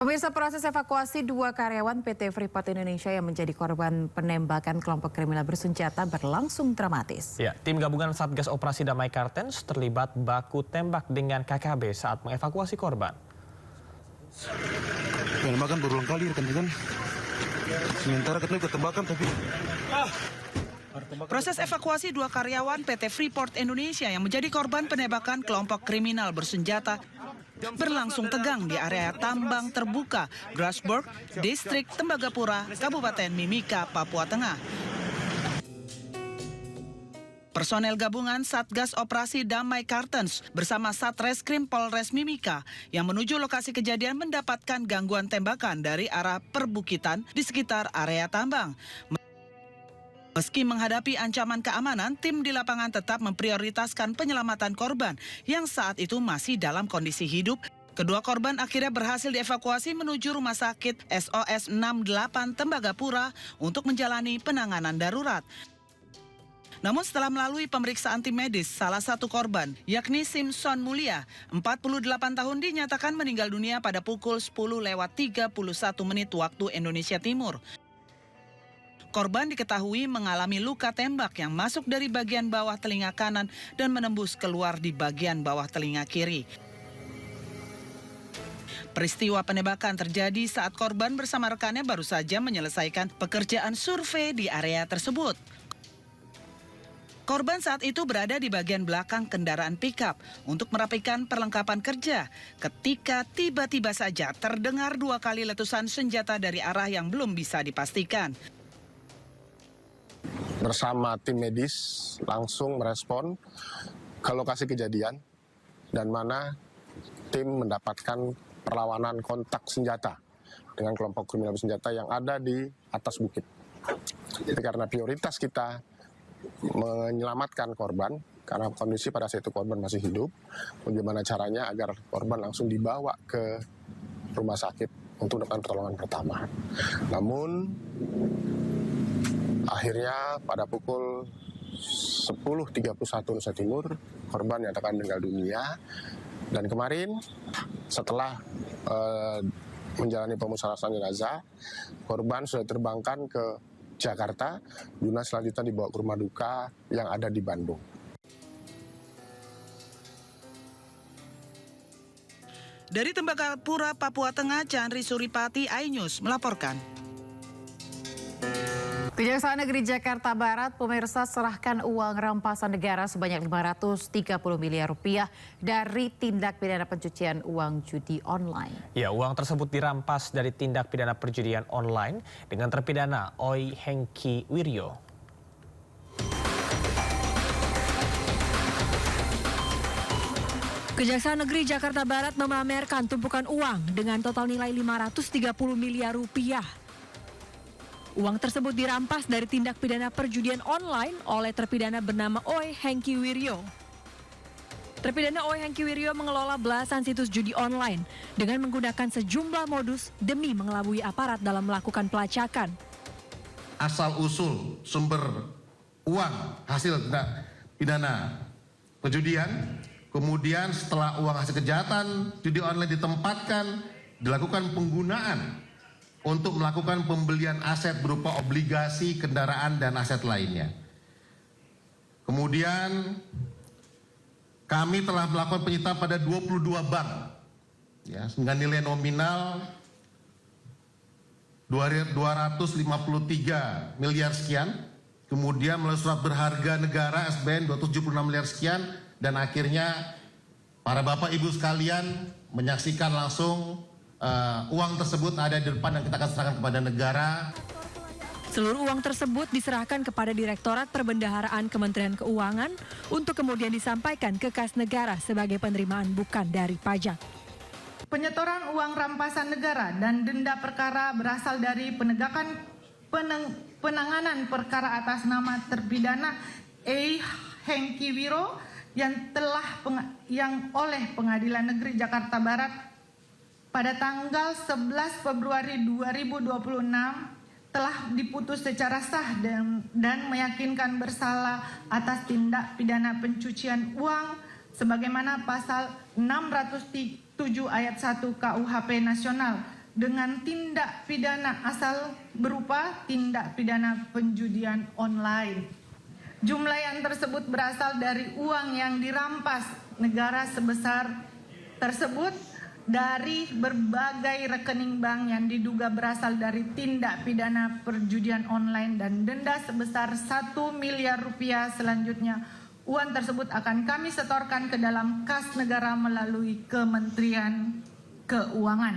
Pemirsa, proses evakuasi dua karyawan PT Freeport Indonesia yang menjadi korban penembakan kelompok kriminal bersenjata berlangsung dramatis. Ya, tim gabungan Satgas Operasi Damai Kartens terlibat baku tembak dengan KKB saat mengevakuasi korban. Penembakan berulang kali rekan-rekan. Sementara kita ketembakan tapi... Proses evakuasi dua karyawan PT Freeport Indonesia yang menjadi korban penembakan kelompok kriminal bersenjata berlangsung tegang di area tambang terbuka Grasberg, Distrik Tembagapura, Kabupaten Mimika, Papua Tengah. Personel gabungan Satgas Operasi Damai Kartens bersama Satreskrim Polres Mimika yang menuju lokasi kejadian mendapatkan gangguan tembakan dari arah perbukitan di sekitar area tambang. Meski menghadapi ancaman keamanan, tim di lapangan tetap memprioritaskan penyelamatan korban yang saat itu masih dalam kondisi hidup. Kedua korban akhirnya berhasil dievakuasi menuju Rumah Sakit SOS 68 Tembagapura untuk menjalani penanganan darurat. Namun setelah melalui pemeriksaan tim medis, salah satu korban, yakni Simpson Mulia, 48 tahun dinyatakan meninggal dunia pada pukul 10:31 waktu Indonesia Timur. Korban diketahui mengalami luka tembak yang masuk dari bagian bawah telinga kanan dan menembus keluar di bagian bawah telinga kiri. Peristiwa penembakan terjadi saat korban bersama rekannya baru saja menyelesaikan pekerjaan survei di area tersebut. Korban saat itu berada di bagian belakang kendaraan pickup untuk merapikan perlengkapan kerja ketika tiba-tiba saja terdengar dua kali letusan senjata dari arah yang belum bisa dipastikan. Bersama tim medis langsung merespon ke lokasi kejadian dan mana tim mendapatkan perlawanan kontak senjata dengan kelompok kriminal bersenjata yang ada di atas bukit. Jadi karena prioritas kita menyelamatkan korban, karena kondisi pada saat itu korban masih hidup, bagaimana caranya agar korban langsung dibawa ke rumah sakit untuk mendapatkan pertolongan pertama. Namun akhirnya pada pukul 10.31 Indonesia Timur, korban nyatakan meninggal dunia. Dan kemarin setelah menjalani pemusyawaratan jenazah, korban sudah terbangkan ke Jakarta, guna selanjutnya dibawa ke rumah duka yang ada di Bandung. Dari Tembagapura, Papua Tengah, Chandri Suripati, iNews melaporkan. Kejaksaan Negeri Jakarta Barat, pemirsa, serahkan uang rampasan negara sebanyak 530 miliar rupiah dari tindak pidana pencucian uang judi online. Ya, uang tersebut dirampas dari tindak pidana perjudian online dengan terpidana Oi Hengki Wiryo. Kejaksaan Negeri Jakarta Barat memamerkan tumpukan uang dengan total nilai 530 miliar rupiah. Uang tersebut dirampas dari tindak pidana perjudian online oleh terpidana bernama Oi Hengki Wiryo. Terpidana Oi Hengki Wiryo mengelola belasan situs judi online dengan menggunakan sejumlah modus demi mengelabui aparat dalam melakukan pelacakan. Asal-usul sumber uang hasil tindak pidana perjudian, kemudian setelah uang hasil kejahatan judi online ditempatkan, dilakukan penggunaan untuk melakukan pembelian aset berupa obligasi, kendaraan, dan aset lainnya. Kemudian kami telah melakukan penyitaan pada 22 bank ya, dengan nilai nominal 253 miliar sekian, kemudian melalui surat berharga negara SBN 276 miliar sekian, dan akhirnya para bapak ibu sekalian menyaksikan langsung uang tersebut ada di depan dan kita akan serahkan kepada negara. Seluruh uang tersebut diserahkan kepada Direktorat Perbendaharaan Kementerian Keuangan untuk kemudian disampaikan ke kas negara sebagai penerimaan bukan dari pajak. Penyetoran uang rampasan negara dan denda perkara berasal dari penanganan perkara atas nama terpidana Oi Hengki Wiryo yang oleh Pengadilan Negeri Jakarta Barat pada tanggal 11 Februari 2026 telah diputus secara sah dan meyakinkan bersalah atas tindak pidana pencucian uang sebagaimana pasal 607 ayat 1 KUHP Nasional dengan tindak pidana asal berupa tindak pidana penjudian online. Jumlah yang tersebut berasal dari uang yang dirampas negara sebesar tersebut dari berbagai rekening bank yang diduga berasal dari tindak pidana perjudian online dan denda sebesar 1 miliar rupiah. Selanjutnya, uang tersebut akan kami setorkan ke dalam kas negara melalui Kementerian Keuangan.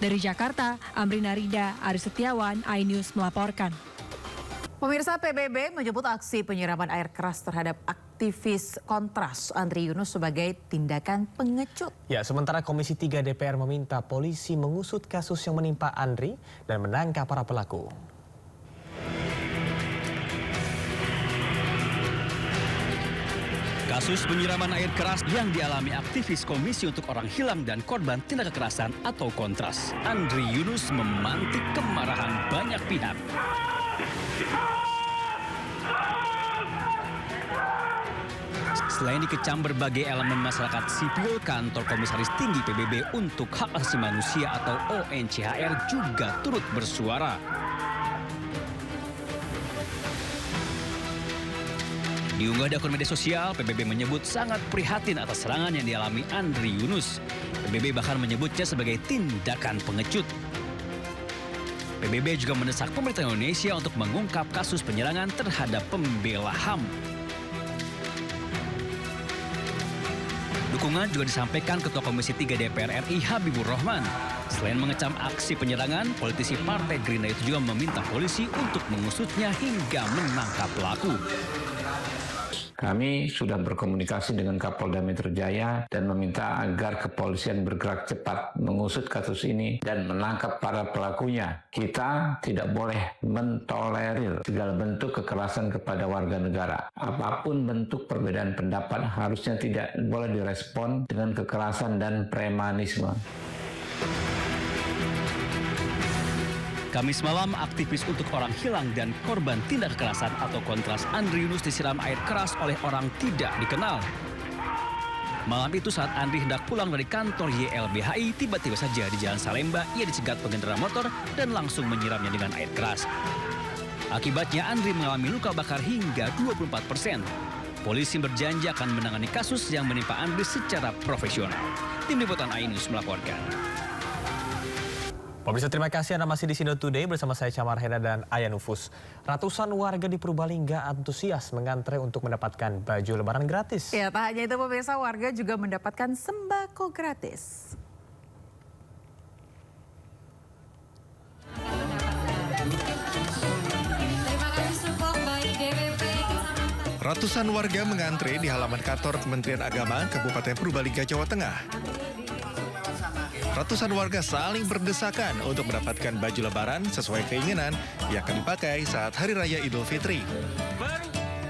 Dari Jakarta, Amrina Rida, Aris Setiawan, iNews melaporkan. Pemirsa, PBB menyebut aksi penyiraman air keras terhadap aktivis Kontras Andri Yunus sebagai tindakan pengecut. Ya, sementara Komisi 3 DPR meminta polisi mengusut kasus yang menimpa Andri dan menangkap para pelaku. Kasus penyiraman air keras yang dialami aktivis Komisi untuk Orang Hilang dan Korban Tindak Kekerasan atau Kontras, Andri Yunus memantik kemarahan banyak pihak. Selain dikecam berbagai elemen masyarakat sipil, kantor Komisaris Tinggi PBB untuk Hak Asasi Manusia atau ONCHR juga turut bersuara. Diunggah di akun media sosial, PBB menyebut sangat prihatin atas serangan yang dialami Andri Yunus. PBB bahkan menyebutnya sebagai tindakan pengecut. PBB juga mendesak pemerintah Indonesia untuk mengungkap kasus penyerangan terhadap pembela HAM. Dukungan juga disampaikan Ketua Komisi 3 DPR RI Habibur Rahman. Selain mengecam aksi penyerangan, politisi Partai Gerindra itu juga meminta polisi untuk mengusutnya hingga menangkap pelaku. Kami sudah berkomunikasi dengan Kapolda Metro Jaya dan meminta agar kepolisian bergerak cepat mengusut kasus ini dan menangkap para pelakunya. Kita tidak boleh mentolerir segala bentuk kekerasan kepada warga negara. Apapun bentuk perbedaan pendapat harusnya tidak boleh direspon dengan kekerasan dan premanisme. Kamis malam, aktivis untuk Orang Hilang dan Korban Tindak Kekerasan atau Kontras Andri Yunus disiram air keras oleh orang tidak dikenal. Malam itu saat Andri hendak pulang dari kantor YLBHI, tiba-tiba saja di Jalan Salemba ia dicegat pengendara motor dan langsung menyiramnya dengan air keras. Akibatnya Andri mengalami luka bakar hingga 24%. Polisi berjanji akan menangani kasus yang menimpa Andri secara profesional. Tim Liputan iNews melaporkan. Pemirsa, terima kasih Anda masih di Sindo Today bersama saya Camar Hena dan Aya Nufus. Ratusan warga di Purbalingga antusias mengantre untuk mendapatkan baju lebaran gratis. Ya, tak hanya itu pemirsa, warga juga mendapatkan sembako gratis. Ratusan warga mengantre di halaman kantor Kementerian Agama Kabupaten Purbalingga, Jawa Tengah. Ratusan warga saling berdesakan untuk mendapatkan baju lebaran sesuai keinginan yang akan dipakai saat Hari Raya Idul Fitri.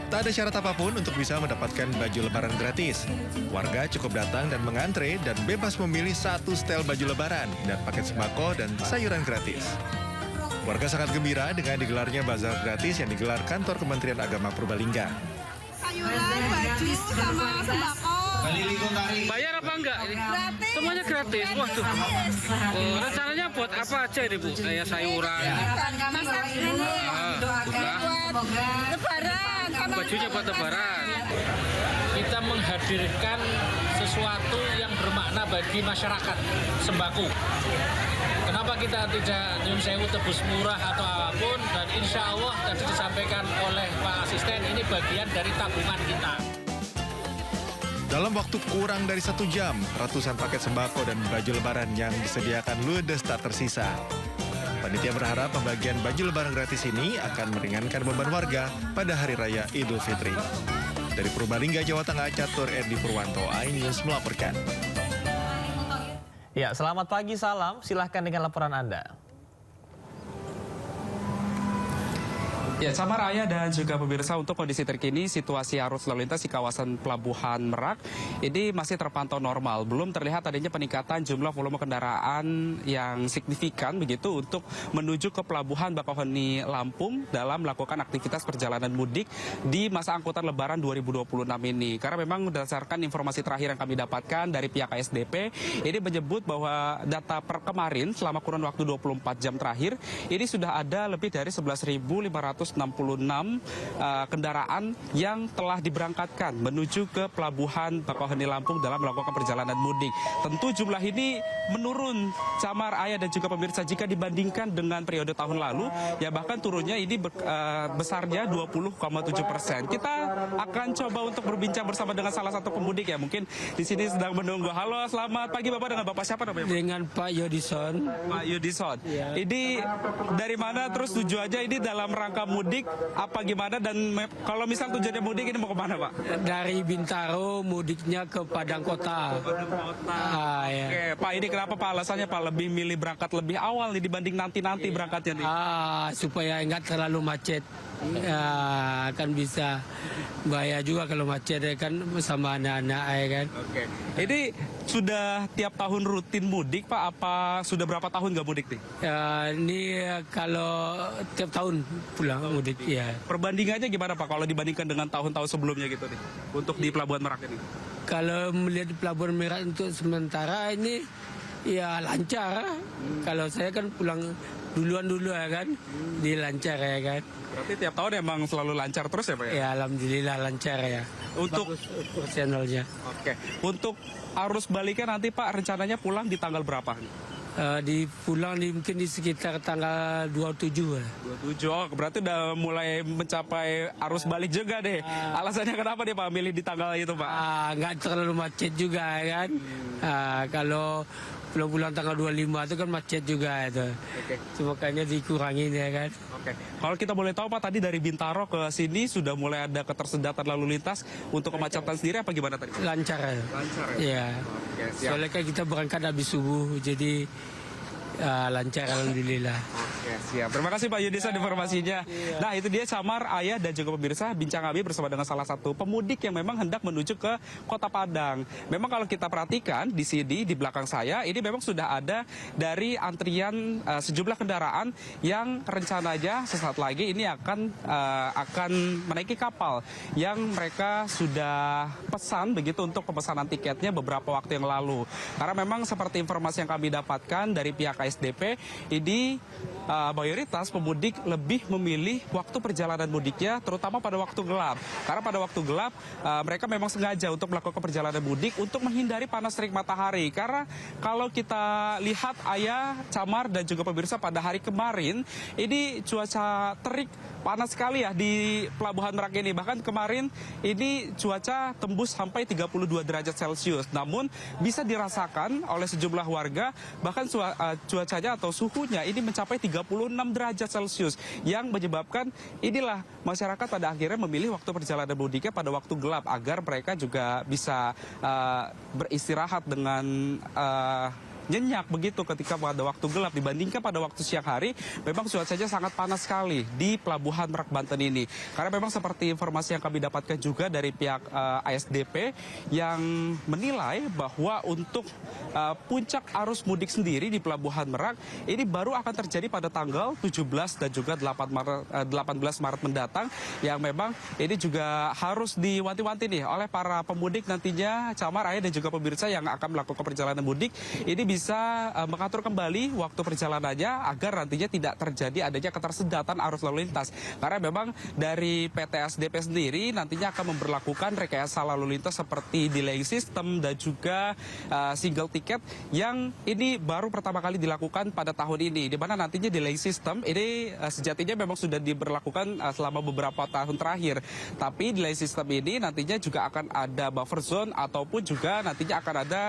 Tak ada syarat apapun untuk bisa mendapatkan baju lebaran gratis. Warga cukup datang dan mengantre dan bebas memilih satu setel baju lebaran dan paket sembako dan sayuran gratis. Warga sangat gembira dengan digelarnya bazar gratis yang digelar kantor Kementerian Agama Purbalingga. Sayuran, baju, sama sembako. Bayar apa enggak? Gratis. Semuanya gratis. Waduh. Oh, rencananya buat apa aja ini, Bu? Kayak sayuran. Masak ini. Lebaran. Bajunya buat lebaran. Kita menghadirkan sesuatu yang bermakna bagi masyarakat, sembako. Kenapa kita tidak nyun sewu tebus murah atau apapun, dan insya Allah tadi disampaikan oleh Pak Asisten, ini bagian dari tabungan kita. Dalam waktu kurang dari 1 jam, ratusan paket sembako dan baju lebaran yang disediakan ludes tak tersisa. Panitia berharap pembagian baju lebaran gratis ini akan meringankan beban warga pada Hari Raya Idul Fitri. Dari Purbalingga, Jawa Tengah, Catur Erdi Purwanto, iNews melaporkan. Ya, selamat pagi, salam. Silahkan dengan laporan Anda. Ya, Samar, Ayah dan juga pemirsa, untuk kondisi terkini situasi arus lalu lintas di kawasan Pelabuhan Merak ini masih terpantau normal. Belum terlihat adanya peningkatan jumlah volume kendaraan yang signifikan begitu untuk menuju ke Pelabuhan Bakauheni Lampung dalam melakukan aktivitas perjalanan mudik di masa angkutan Lebaran 2026 ini. Karena memang berdasarkan informasi terakhir yang kami dapatkan dari pihak ASDP, ini menyebut bahwa data per kemarin selama kurun waktu 24 jam terakhir, ini sudah ada lebih dari 11.566 kendaraan yang telah diberangkatkan menuju ke Pelabuhan Bakauheni Lampung dalam melakukan perjalanan mudik. Tentu jumlah ini menurun, Samar, Ayah dan juga pemirsa, jika dibandingkan dengan periode tahun lalu, ya bahkan turunnya ini besarnya 20,7%. Kita akan coba untuk berbincang bersama dengan salah satu pemudik ya, mungkin di sini sedang menunggu. Halo, selamat pagi Bapak, dengan Bapak siapa namanya? Dengan Pak Yudison. Pak Yudison. Ya. Ini dari mana, terus tujuannya ini dalam rangka mudik apa gimana, dan kalau misal tujuannya mudik ini mau kemana Pak? Dari Bintaro mudiknya ke Padang Kota. Ya. Oke, Pak, ini kenapa Pak alasannya Pak lebih milih berangkat lebih awal nih dibanding nanti-nanti berangkatnya nih? Supaya nggak terlalu macet. Ya, kan bisa bahaya juga kalau macet ya kan, sama anak-anak ya kan. Oke. Ini sudah tiap tahun rutin mudik Pak, apa sudah berapa tahun nggak mudik nih? Ini kalau tiap tahun pulang mudik ya. Perbandingannya gimana Pak kalau dibandingkan dengan tahun-tahun sebelumnya gitu nih untuk di Pelabuhan Merak ini? Kalau melihat di Pelabuhan Merak untuk sementara ini ya lancar. Kalau saya kan pulang duluan ya kan, dilancar ya kan. Berarti tiap tahun emang selalu lancar terus ya Pak ya? Ya alhamdulillah lancar ya. Untuk channelnya. Oke. Untuk arus baliknya nanti Pak rencananya pulang di tanggal berapa? Mungkin di sekitar tanggal 27 lah. 27, oh berarti udah mulai mencapai arus balik juga deh. Alasannya kenapa nih Pak milih di tanggal itu Pak? Nggak terlalu macet juga kan. Kalau pulang tanggal 25 itu kan macet juga itu. Oke. Makanya dikurangin ya kan. Oke. Kalau kita boleh tahu Pak, tadi dari Bintaro ke sini sudah mulai ada ketersendatan lalu lintas. Untuk kemacetan sendiri apa gimana tadi? Lancar ya. Lancar ya? Iya. Oke, siap. Soalnya kan kita berangkat habis subuh, jadi lancar alhamdulillah. Oke, siap. Terima kasih Pak Yudison informasinya. Nah, itu dia Samar, Ayah dan juga pemirsa, bincang kami bersama dengan salah satu pemudik yang memang hendak menuju ke Kota Padang. Memang kalau kita perhatikan di sini di belakang saya, ini memang sudah ada dari antrian sejumlah kendaraan yang rencananya sesaat lagi ini akan menaiki kapal yang mereka sudah pesan begitu untuk pemesanan tiketnya beberapa waktu yang lalu. Karena memang seperti informasi yang kami dapatkan dari pihak ASDP, ini mayoritas pemudik lebih memilih waktu perjalanan mudiknya terutama pada waktu gelap. Karena pada waktu gelap mereka memang sengaja untuk melakukan perjalanan mudik untuk menghindari panas terik matahari. Karena kalau kita lihat Ayah, Camar dan juga pemirsa, pada hari kemarin ini cuaca terik panas sekali ya di Pelabuhan Merak ini. Bahkan kemarin ini cuaca tembus sampai 32 derajat Celcius. Namun bisa dirasakan oleh sejumlah warga, bahkan cuacanya atau suhunya ini mencapai 36 derajat Celcius, yang menyebabkan inilah masyarakat pada akhirnya memilih waktu perjalanan mudiknya pada waktu gelap agar mereka juga bisa beristirahat dengan nyenyak begitu ketika pada waktu gelap dibandingkan pada waktu siang hari. Memang cuacanya sangat panas sekali di Pelabuhan Merak Banten ini. Karena memang seperti informasi yang kami dapatkan juga dari pihak ASDP yang menilai bahwa untuk puncak arus mudik sendiri di Pelabuhan Merak ini baru akan terjadi pada tanggal 17 dan juga 18 Maret mendatang, yang memang ini juga harus diwanti-wanti nih oleh para pemudik nantinya, Camar, Ayah dan juga pemirsa yang akan melakukan perjalanan mudik. Ini bisa mengatur kembali waktu perjalanannya agar nantinya tidak terjadi adanya ketersendatan arus lalu lintas. Karena memang dari PT ASDP sendiri nantinya akan memberlakukan rekayasa lalu lintas seperti delay system dan juga single ticket yang ini baru pertama kali dilakukan pada tahun ini. Di mana nantinya delay system ini sejatinya memang sudah diberlakukan selama beberapa tahun terakhir. Tapi delay system ini nantinya juga akan ada buffer zone ataupun juga nantinya akan ada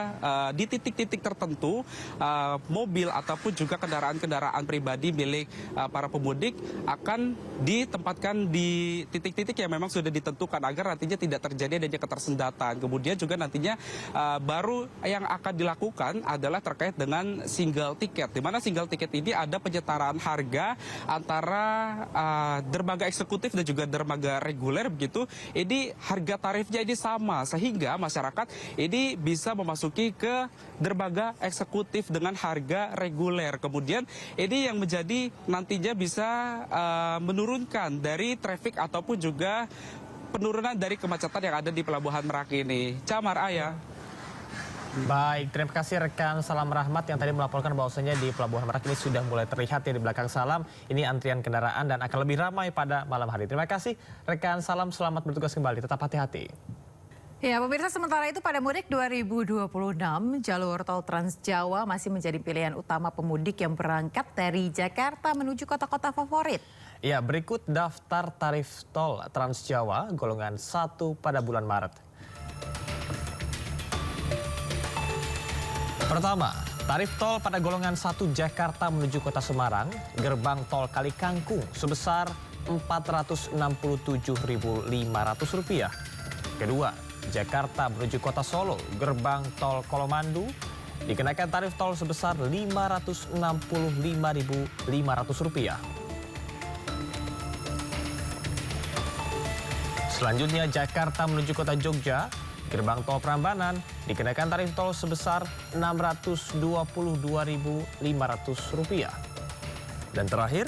di titik-titik tertentu seluruh mobil ataupun juga kendaraan-kendaraan pribadi milik para pemudik akan ditempatkan di titik-titik yang memang sudah ditentukan agar nantinya tidak terjadi adanya ketersendatan. Kemudian juga nantinya baru yang akan dilakukan adalah terkait dengan single tiket, di mana single tiket ini ada penyetaraan harga antara dermaga eksekutif dan juga dermaga reguler begitu. Ini harga tarifnya ini sama sehingga masyarakat ini bisa memasuki ke dermaga eksekutif dengan harga reguler. Kemudian ini yang menjadi nantinya bisa menurunkan dari traffic ataupun juga penurunan dari kemacetan yang ada di Pelabuhan Merak ini. Camar, Ayah. Baik, terima kasih rekan Salam Rahmat yang tadi melaporkan bahwasanya di Pelabuhan Merak ini sudah mulai terlihat ya di belakang Salam. Ini antrian kendaraan dan akan lebih ramai pada malam hari. Terima kasih rekan Salam, selamat bertugas kembali. Tetap hati-hati. Ya, pemirsa, sementara itu pada mudik 2026, jalur tol Trans Jawa masih menjadi pilihan utama pemudik yang berangkat dari Jakarta menuju kota-kota favorit. Ya, berikut daftar tarif tol Trans Jawa golongan 1 pada bulan Maret. Pertama, tarif tol pada golongan 1 Jakarta menuju kota Semarang, gerbang tol Kali Kangkung sebesar Rp467.500. Kedua, Jakarta menuju kota Solo, gerbang tol Kolomandu, dikenakan tarif tol sebesar Rp565.500. Selanjutnya, Jakarta menuju kota Jogja, gerbang tol Prambanan, dikenakan tarif tol sebesar Rp622.500. Dan terakhir,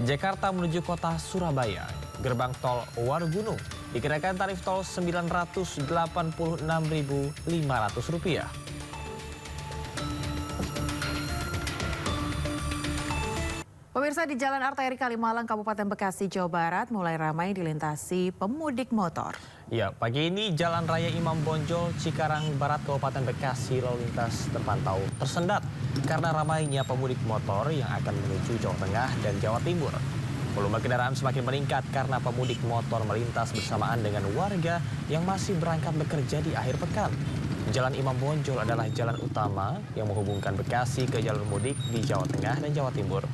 Jakarta menuju kota Surabaya, gerbang tol Warugunung, dikenakan tarif tol Rp986.500. Pemirsa, di Jalan Arteri Kalimalang, Kabupaten Bekasi, Jawa Barat mulai ramai dilintasi pemudik motor. Ya, pagi ini Jalan Raya Imam Bonjol, Cikarang Barat, Kabupaten Bekasi lalu lintas terpantau tersendat karena ramainya pemudik motor yang akan menuju Jawa Tengah dan Jawa Timur. Volume kendaraan semakin meningkat karena pemudik motor melintas bersamaan dengan warga yang masih berangkat bekerja di akhir pekan. Jalan Imam Bonjol adalah jalan utama yang menghubungkan Bekasi ke jalur mudik di Jawa Tengah dan Jawa Timur.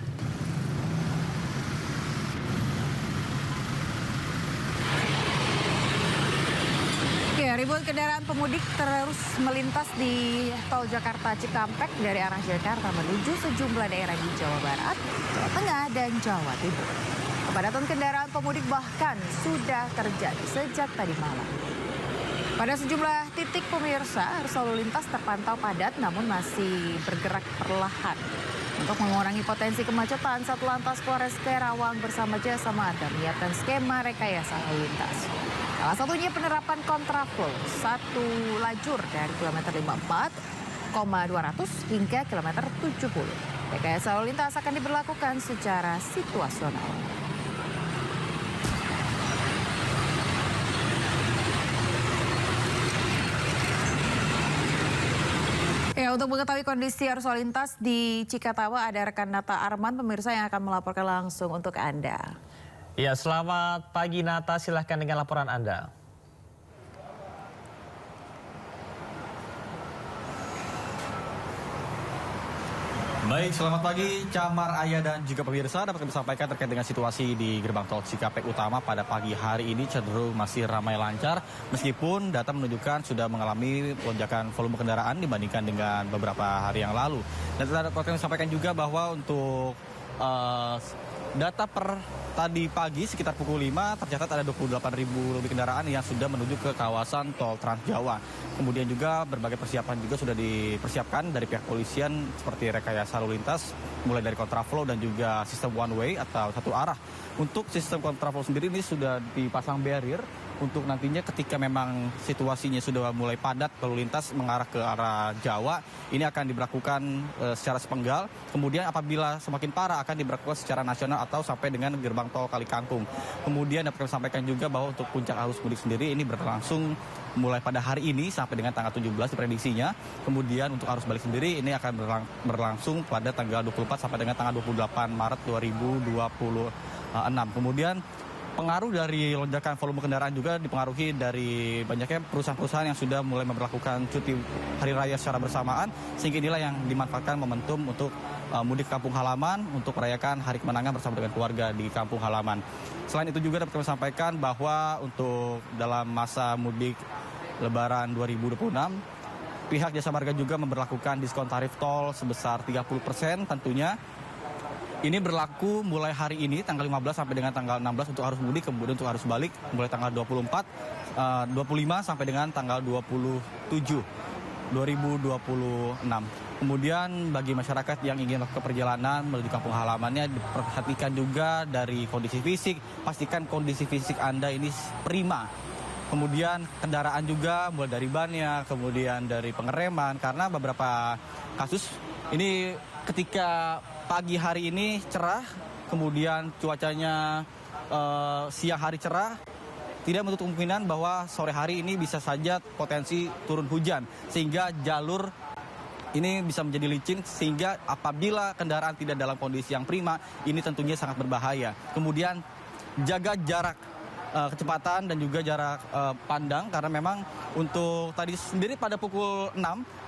Ya, ribuan kendaraan pemudik terus melintas di tol Jakarta Cikampek dari arah Jakarta menuju sejumlah daerah di Jawa Barat, Jawa Tengah, dan Jawa Timur. Kepadatan kendaraan pemudik bahkan sudah terjadi sejak tadi malam. Pada sejumlah titik, pemirsa, arus lalu lintas terpantau padat namun masih bergerak perlahan. Untuk mengurangi potensi kemacetan, Satlantas Polres Karawang bersama Jasa Marga menyiapkan skema rekayasa lalu lintas. Salah satunya penerapan kontraflow 1 lajur dari kilometer 54,200 hingga kilometer 70. Rekayasa lalu lintas akan diberlakukan secara situasional. Ya, untuk mengetahui kondisi arus lalu lintas di Cikatawa ada rekan Nata Arman, pemirsa, yang akan melaporkan langsung untuk Anda. Ya, selamat pagi Nata, silahkan dengan laporan Anda. Baik, selamat pagi Camar, Ayah, dan juga pemirsa. Dapat kami sampaikan terkait dengan situasi di gerbang tol Cikampek Utama pada pagi hari ini cenderung masih ramai lancar. Meskipun data menunjukkan sudah mengalami lonjakan volume kendaraan dibandingkan dengan beberapa hari yang lalu. Dan dapat kami sampaikan juga bahwa untuk data per tadi pagi sekitar pukul 5 tercatat ada 28.000 lebih kendaraan yang sudah menuju ke kawasan tol Trans Jawa. Kemudian juga berbagai persiapan juga sudah dipersiapkan dari pihak polisian seperti rekayasa lalu lintas mulai dari kontraflow dan juga sistem one way atau satu arah. Untuk sistem kontraflow sendiri ini sudah dipasang barrier untuk nantinya ketika memang situasinya sudah mulai padat lalu lintas mengarah ke arah Jawa, ini akan diberlakukan secara sepenggal. Kemudian apabila semakin parah akan diberlakukan secara nasional atau sampai dengan gerbang tol Kali Kangkung. Kemudian dapat kami sampaikan juga bahwa untuk puncak arus mudik sendiri ini berlangsung mulai pada hari ini sampai dengan tanggal 17 diprediksinya. Kemudian untuk arus balik sendiri ini akan berlangsung pada tanggal 24 sampai dengan tanggal 28 Maret 2026. Kemudian pengaruh dari lonjakan volume kendaraan juga dipengaruhi dari banyaknya perusahaan-perusahaan yang sudah mulai memperlakukan cuti hari raya secara bersamaan, sehingga inilah yang dimanfaatkan momentum untuk mudik kampung halaman untuk merayakan hari kemenangan bersama dengan keluarga di kampung halaman. Selain itu juga dapat kami sampaikan bahwa untuk dalam masa mudik Lebaran 2026, pihak Jasa Marga juga memberlakukan diskon tarif tol sebesar 30% tentunya. Ini berlaku mulai hari ini tanggal 15 sampai dengan tanggal 16 untuk arus mudik, kemudian untuk arus balik mulai tanggal 25 sampai dengan tanggal 27 2026. Kemudian bagi masyarakat yang ingin melakukan perjalanan menuju kampung halamannya, diperhatikan juga dari kondisi fisik, pastikan kondisi fisik Anda ini prima. Kemudian kendaraan juga mulai dari bannya, kemudian dari pengereman, karena beberapa kasus ini ketika pagi hari ini cerah, kemudian cuacanya siang hari cerah, tidak menutup kemungkinan bahwa sore hari ini bisa saja potensi turun hujan, sehingga jalur ini bisa menjadi licin, sehingga apabila kendaraan tidak dalam kondisi yang prima, ini tentunya sangat berbahaya. Kemudian jaga jarak kecepatan dan juga jarak pandang, karena memang untuk tadi sendiri pada pukul 6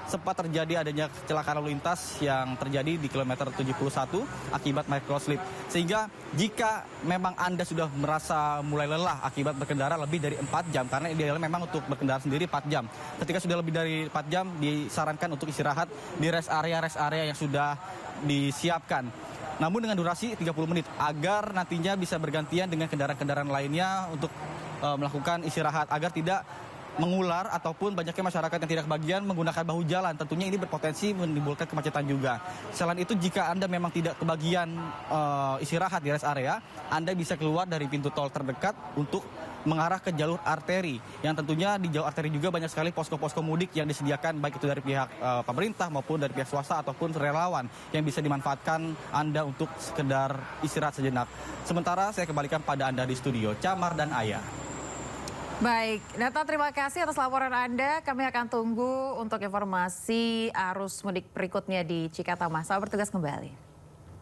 sempat terjadi adanya kecelakaan lalu lintas yang terjadi di kilometer 71 akibat microslip. Sehingga jika memang Anda sudah merasa mulai lelah akibat berkendara lebih dari 4 jam, karena idealnya memang untuk berkendara sendiri 4 jam. Ketika sudah lebih dari 4 jam, disarankan untuk istirahat di rest area yang sudah disiapkan. Namun dengan durasi 30 menit agar nantinya bisa bergantian dengan kendaraan-kendaraan lainnya untuk melakukan istirahat agar tidak mengular ataupun banyaknya masyarakat yang tidak kebagian menggunakan bahu jalan. Tentunya ini berpotensi menimbulkan kemacetan juga. Selain itu, jika Anda memang tidak kebagian istirahat di rest area, Anda bisa keluar dari pintu tol terdekat untuk mengarah ke jalur arteri, yang tentunya di jalur arteri juga banyak sekali posko-posko mudik yang disediakan, baik itu dari pihak pemerintah maupun dari pihak swasta ataupun relawan yang bisa dimanfaatkan Anda untuk sekedar istirahat sejenak. Sementara saya kembalikan pada Anda di studio, Camar dan Ayah. Baik, Nata, terima kasih atas laporan Anda. Kami akan tunggu untuk informasi arus mudik berikutnya di Cikatama. Selamat bertugas kembali.